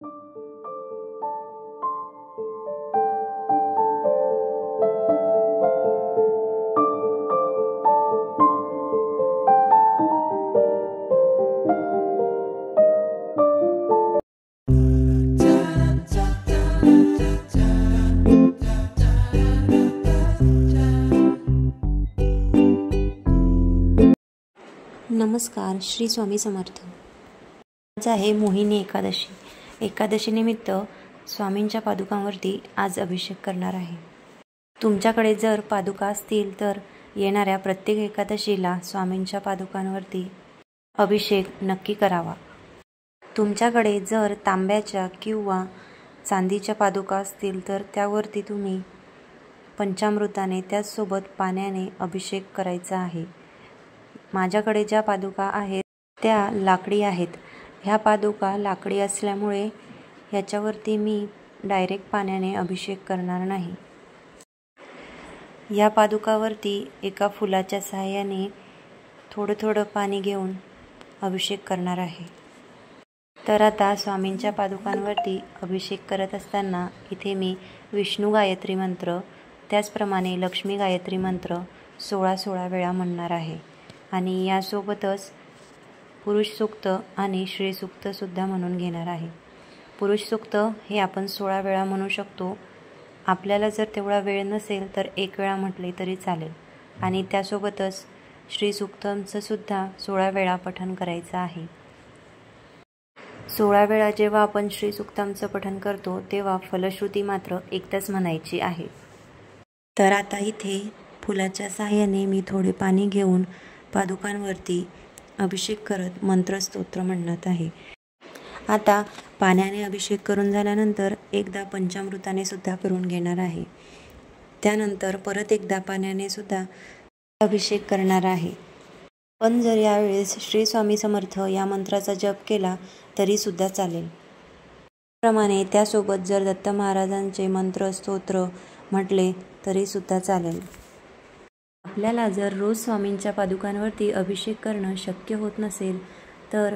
नमस्कार, श्री स्वामी समर्थ। आज आहे मोहिनी एकादशी। एकादशीनिमित्त स्वामींच्या पादुकांवरती आज अभिषेक करणार आहे। तुमच्याकडे जर पादुका असतील तर येणाऱ्या प्रत्येक एकादशीला स्वामींच्या पादुकांवरती अभिषेक नक्की करावा। तुमच्याकडे जर तांब्याच्या किंवा चांदीच्या पादुका असतील तर त्यावरती तुम्ही पंचामृताने त्याचसोबत पाण्याने अभिषेक करायचा आहे। माझ्याकडे ज्या पादुका आहेत त्या लाकडी आहेत। ह्या पादुका लाकडी असल्यामुळे ह्याच्यावरती मी डायरेक्ट पाण्याने अभिषेक करणार नाही। या पादुकावरती एका फुलाच्या सहाय्याने थोडं थोडं पाणी घेऊन अभिषेक करणार आहे। तर आता स्वामींच्या पादुकांवरती अभिषेक करत असताना इथे मी विष्णू गायत्री मंत्र त्याचप्रमाणे लक्ष्मी गायत्री मंत्र 16 वेळा म्हणणार आहे आणि यासोबतच पुरुष सूक्त आणि श्री सूक्त सुद्धा म्हणून घेणार आहे। पुरुष सूक्त हे आपण 16 वेळा म्हणू शकतो। आपल्याला जर तेवढा वेळ नसेल तर 1 वेळा म्हटले तरी चालेल आणि त्यासोबतच श्री सूक्तमचं सुद्धा 16 वेळा पठण करायचं आहे। 16 वेळा जेव्हा आपण श्री सूक्तमचं पठण करतो तेव्हा फलश्रुती मात्र एकदाच म्हणायची आहे। तर आता इथे फुलाच्या सहाय्याने मी थोडे पाणी घेऊन पादुकांवरती अभिषेक करत मंत्रस्तोत्र म्हणत आहे। आता पाण्याने अभिषेक करून झाल्यानंतर एकदा पंचामृताने सुद्धा करून घेणार आहे। त्यानंतर परत एकदा पाण्याने सुद्धा अभिषेक करणार आहे। पण जर यावेळेस श्री स्वामी समर्थ या मंत्राचा जप केला तरी सुद्धा चालेल। त्याप्रमाणे त्यासोबत जर दत्त महाराजांचे मंत्र स्तोत्र म्हटले तरी सुद्धा चालेल। आपल्याला जर रोज स्वामींच्या पादुकांवरती अभिषेक करणं शक्य होत नसेल तर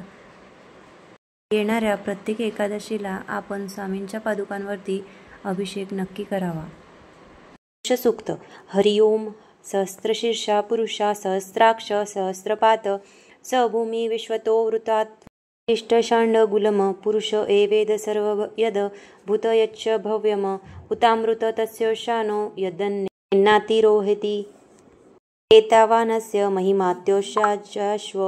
येणाऱ्या प्रत्येक एकादशीला आपण स्वामींच्या पादुकांवरती अभिषेक नक्की करावा। पुरुष सूक्त। हरि ओम सहस्रशीर्षा पुरुषा सहस्राक्ष सहस्रपात स भूमी विश्वतो वृतात इष्टषाण्डगुलम पुरुष एवेद सर्व यद भूत यच्च भव्यम उतामृत तस्य शानो यदन्नातिरोहति एतावानस्य महिमात्योषाश्व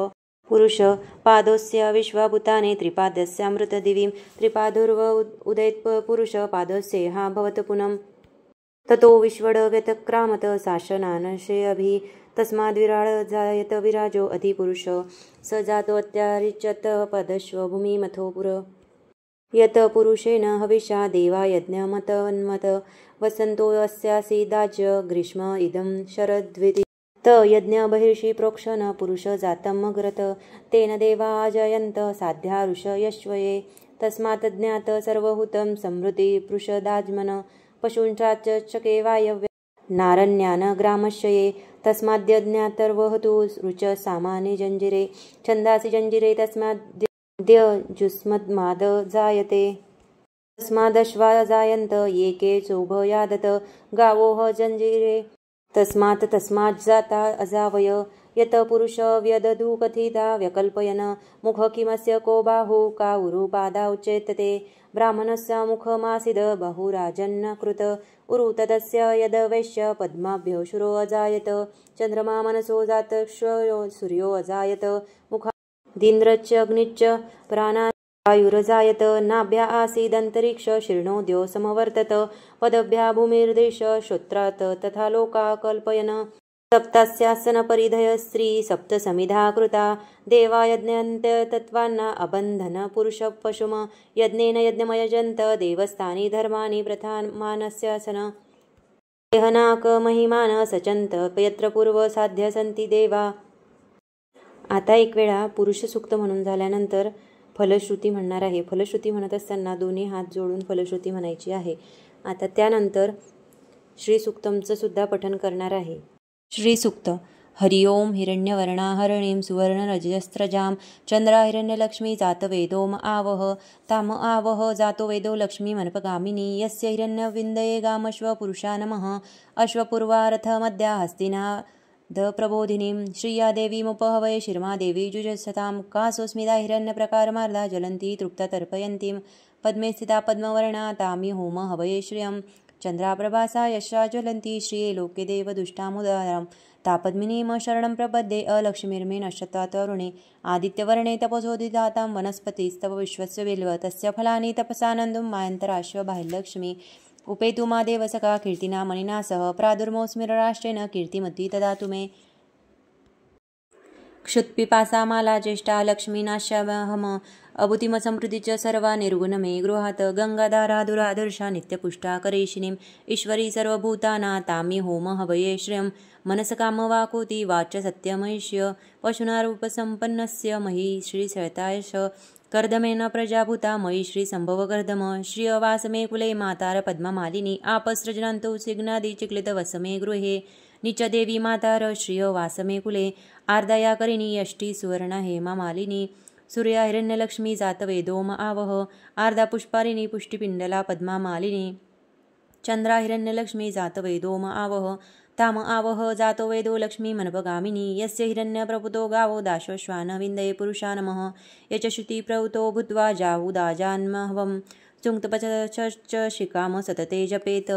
पुरुष पादोस्य विश्वभूतानि त्रिपादस्यामृतदिवीं त्रिपादुर्व उदैत् पुरुष पादस्य हा भवत पुनम ततो विश्वड व्यतक्रामत शासनानशे अभि तस्माद्विराळ जायत विराजो अधिपुरुष स जातोऽत्यारिच्यत पदश्व भूमिमथो पुर यत पुरुषेण हविषा देवा यज्ञमतन्मत वसन्तो अस्यासि दाज्य ग्रीष्म इदं शरद्विति त यज्ञ बहिर्षि प्रोक्षण पुरुष जातमग्रत तेन देवा जयन्त साध्या ऋष यश्वये तस्मात् ज्ञात सर्वहूतं समृद्धि पृषदाज्मन पशूंश्चाचके वायव्य नारण्यान ग्रामश्यये तस्माद्यज्ञातर्वहतु ऋच सामानि जञ्जिरे छन्दासि जञ्जिरे तस्माद्यजुष्मद्माद जायते तस्मादश्वा जायन्त एके चोभयादत गावोः जञ्जिरे तस्माज्जाता अजावय यत पुरुष व्यदधु कथिता व्यकल्पयन मुख किमस्य को बाहु का उरुपादा उच्यते ब्राह्मणस्य मुखमासीद बहुराजन्न कृत उरु तदस्य यद वैश्य पद्माभ्यो शुरो अजायत चन्द्रमा मनसो जातश्वयो सूर्यो अजायत मुखादिन्द्रश्च अग्निश्च प्राणा वायुरजायत नाभ्या आसीदन्तरिक्ष शीर्णोद्यो समवर्तत पदभ्या भूमिर्देश श्रोत्रात् तथा लोका कल्पयन सप्तास्यासन परिधय स्त्री सप्तसमिधा कृता देवा यज्ञन्त्यतत्त्वान्ना अबन्धन पुरुष पशुम यज्ञेन यज्ञमयजन्त देवस्थानि धर्माणि प्रथानमानस्यासन देहनाक महिमान सचन्त यत्र पूर्व साध्य सन्ति देवा। आता एक वेळा पुरुष सूक्त म्हणून झाल्यानंतर फलश्रुती म्हणणार आहे। फलश्रुती म्हणत असताना दोन्ही हात जोडून फलश्रुती म्हणायची आहे। आता त्यानंतर श्री सूक्तमचं सुद्धा पठण करणार आहे। श्री सूक्त। हरि ओं हिरण्यवर्णा हरिणीं सुवर्णरजस्रजां चंद्रा हिरण्यलक्ष्मी जातवेदोम आवह ताम आवह जातो वेदो लक्ष्मीमनपगामिनी यस्य हिरण्यविन्दये गामश्व पुरुषा नमः अश्वपूर्वारथमद्या हस्तिना प्रबोधिनीं श्रिया देवीमुपहवये शिर्मा देवी जुजसतां कासोऽस्मिदा हिरण्यप्रकारमार्धा ज्वलन्ती तृप्ता तर्पयन्तीं पद्मे स्थिता पद्मवर्णा तामि होम हवये श्रियं चंद्राप्रभासा यशा ज्वलन्ती श्रिये लोके देव दुष्टामुदारां तापद्मिनीम शरणं प्रपद्ये अलक्ष्मीर्मे नश्यता तरुणे आदित्यवर्णे तपसोदितातां वनस्पतिस्तव विश्वस्य बिल्व तस्य फलानि तपसानन्दुं मायन्तराश्व बाह्यलक्ष्मी उपेतु मा देवसखा कीर्तिना मणिना सह प्रादुर्मोऽस्मिरराष्ट्रेण कीर्तिमती ददातु मे क्षुत्पिपासा माला ज्येष्ठा लक्ष्मीनाश्यामहम अभूतिमसंप्रति च सर्वा निर्गुण मे गृहात् गंगाधारा दुरादर्शा नित्यपुष्टा करेशिनीं ईश्वरी सर्वभूताना तामि होम हवये श्रियं मनसकामवाकोति वाच सत्यमैष्य पशुनारूपसम्पन्नस्य मही श्रीसहितायश कर्दमेन प्रजाभूता मयि श्रीसम्भवकर्दम श्रियवासमे कुले मातार पद्ममालिनी आपस्रजनान्तौ सिग्नादि चिक्लितवसमे गृहे निचदेवी मातार श्रियवासमे कुले आर्दया करिणी यष्टी सुवर्णा हेमा मालिनी सूर्या हिरण्यलक्ष्मी जातवेदोम आवह आर्दा पुष्पारिणी पुष्टिपिंडला पद्मा मालिनी चंद्रा हिरण्यलक्ष्मी जातवेदोम आवह ताम आवह जातो वेदो लक्ष्मी मनपगामिनी यस्य हिरण्यप्रपुतो गावो दाश्वश्वान विन्दये पुरुषा नमः यचश्रुति प्रवृतो भूत्वा जाहुदाजान्महवं चुंक्तपच शिकाम सतते जपेत।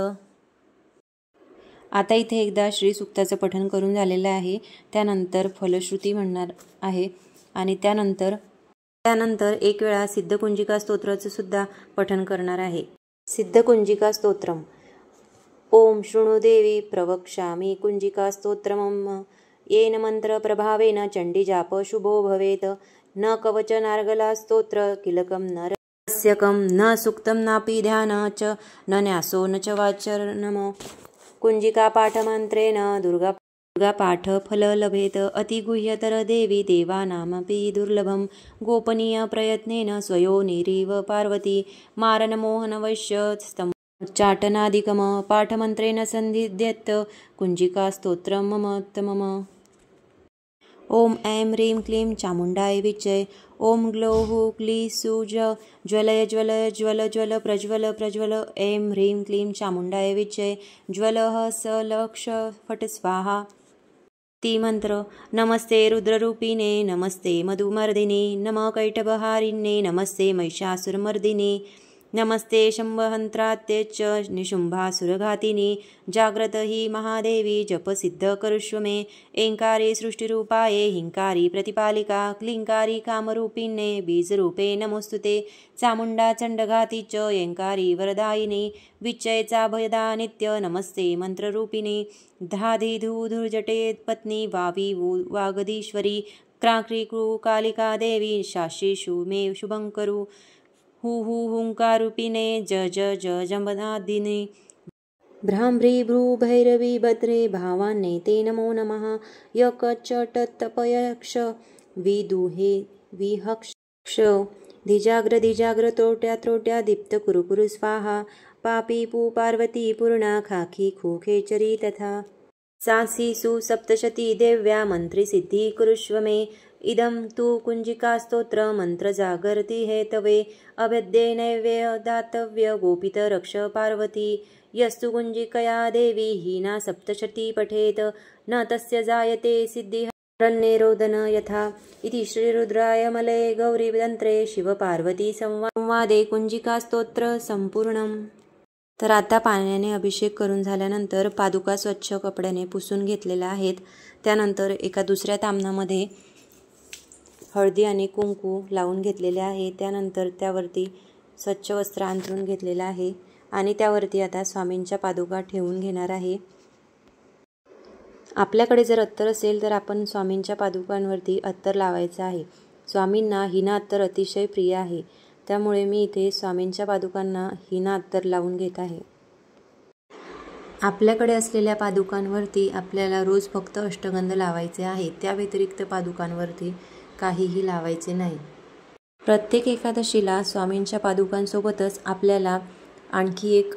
आता इथे एकदा श्री सूक्ताचं पठण करून झालेलं आहे. त्यानंतर फलश्रुती म्हणणार आहे आणि त्यानंतर एक वेळा सिद्धकुंजिका स्तोत्राचं सुद्धा पठण करणार आहे. सिद्धकुंजिका स्तोत्रम. ओम शृणु देवी प्रवक्ष्यामि कुंजिका स्तोत्रमं येन मंत्र प्रभावेन चंडी जाप शुभो भवेत न कवच नार्गला स्तोत्र किलकम न रहस्यकम न सुक्तम नापि ध्यान च न न्यासो न च वाचरणम कुंजिका पाठमंत्रेण दुर्गा पाठ फल लभेत अतिगुह्यतर देवी देवानामपि दुर्लभम गोपनीय प्रयत्नेन स्वयोनिरिव पार्वती मारणमोहन वैश्य चाटनादिकम पाठमंत्रेण संधिद्यत कुंजिका स्तोत्रम मम ओम ऐं ह्रीं क्लीं चामुण्डाय विच्चे ओम ग्लौः क्लीं सूज ज्वलय ज्वलय ज्वल ज्वल प्रज्वल प्रज्वल ऐं ह्रीं क्लीं चामुण्डाय विच्चे ज्वलः स लक्ष फट स्वाहा. ती मंत्र. नमस्ते रुद्ररूपिणे नमस्ते मधुमर्दिने नम कैटभहारिण्ये नमस्ते महिषासुरमर्दिने नमस्ते शंभहंत्रात्ये च निशुंभासुरघातिनी जाग्रत हि महादेवी जपसिद्ध करुष्व मे ऐंकारे सृष्टिरूपाये हिंकारी प्रतिपालिका क्लींकारी कामरूपिणे बीजरूपे नमोस्तुते चामुंडा चंडघाती च ऐंकारी वरदायिनी विच्चयचा भयदा नित्य नमस्ते मंत्ररूपिणी धाधिधूधुर्जटे पत्नी वावी वागधीश्वरी क्राक्रीकृ कालिका देवी शाशीषु मे शुभंकरू हु हु हुंकारूपिणे ज ज ज जमनादिने भ्राम्री भ्रू भैरवी भद्रे भावान्ने ते नमो नमः यकचटतपयक्ष विदुहे विहक्ष धिजाग्र त्रोट्या त्रोट्या दीप्त कुरु स्वाहा पापी पू पार्वती पूर्णा खाखी खूखेचरी तथा सासी सुसप्तशती देव्या मंत्री सिद्धी कुरुष्व मे इदं तु कुंजिका स्तोत्र मंत्र जागर्ति हेतवे अभ्यद्ये नैवेद्य दातव्य गोपित रक्ष पार्वती यस्तु कुंजिकया देवी हीना सप्तशती पठेत न तस्य जायते सिद्धि रण्यरोदन यथा इति श्रीरुद्राय मले गौरीतंत्रे शिव पार्वती संवादे कुंजिका स्तोत्र संपूर्णम. तर आता पाण्याने अभिषेक करून झाल्यानंतर पादुका स्वच्छ कपड्याने पुसून घेतलेल्या आहेत. त्यानंतर एका दुसऱ्या तामणामध्ये हळदी आणि कुंकू लावून घेतलेले आहे. त्यानंतर त्यावरती स्वच्छ वस्त्र अंथरून घेतलेलं आहे आणि त्यावरती आता स्वामींच्या पादुका ठेवून घेणार आहे. आपल्याकडे जर अत्तर असेल तर आपण स्वामींच्या पादुकांवरती अत्तर लावायचं आहे. स्वामींना हिना अत्तर अतिशय प्रिय आहे, त्यामुळे मी इथे स्वामींच्या पादुकांना हिना अत्तर लावून घेत आहे. आपल्याकडे असलेल्या पादुकांवरती आपल्याला रोज फक्त अष्टगंध लावायचे आहे. त्या व्यतिरिक्त पादुकांवरती काहीही लावायचे नाही. प्रत्येक एकादशीला स्वामींच्या पादुकांसोबतच आपल्याला आणखी एक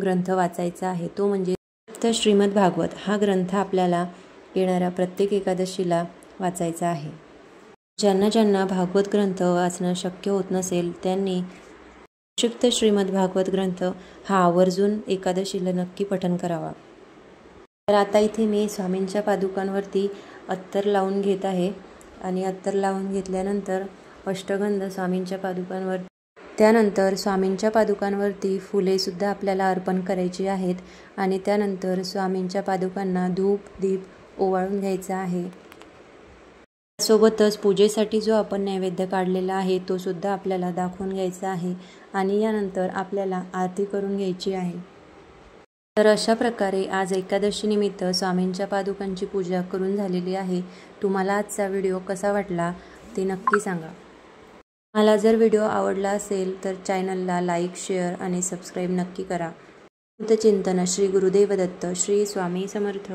ग्रंथ वाचायचा आहे, तो म्हणजे श्रीमद भागवत. हा ग्रंथ आपल्याला येणाऱ्या प्रत्येक एकादशीला वाचायचा आहे. ज्यांना ज्यांना भागवत ग्रंथ वाचणं शक्य होत नसेल त्यांनी संक्षिप्त श्रीमद भागवत ग्रंथ हा आवर्जून एकादशीला नक्की पठण करावा. तर आता इथे मी स्वामींच्या पादुकांवरती अत्तर लावून घेत आहे आणि अत्तर लावून घेतल्यानंतर अष्टगंध स्वामींच्या पादुकांवर, त्यानंतर स्वामींच्या पादुकांवरती फुलेसुद्धा आपल्याला अर्पण करायची आहेत आणि त्यानंतर स्वामींच्या पादुकांना धूप दीप ओवाळून घ्यायचा आहे. सोबतच पूजेसाठी जो आपण नैवेद्य काढलेला आहे तो सुद्धा आपल्याला दाखवून घ्यायचा आहे आणि यानंतर आपल्याला आरती करून घ्यायची आहे. तर अशा प्रकारे आज एकादशी निमित्त स्वामींच्या पादुकांची पूजा करून झालेली आहे. तुम्हाला आजचा व्हिडिओ कसा वाटला ते नक्की सांगा. मला जर व्हिडिओ आवडला असेल तर चॅनलला लाईक शेअर आणि सबस्क्राईब नक्की करा. चिंतन श्री गुरुदेव दत्त. श्री स्वामी समर्थ.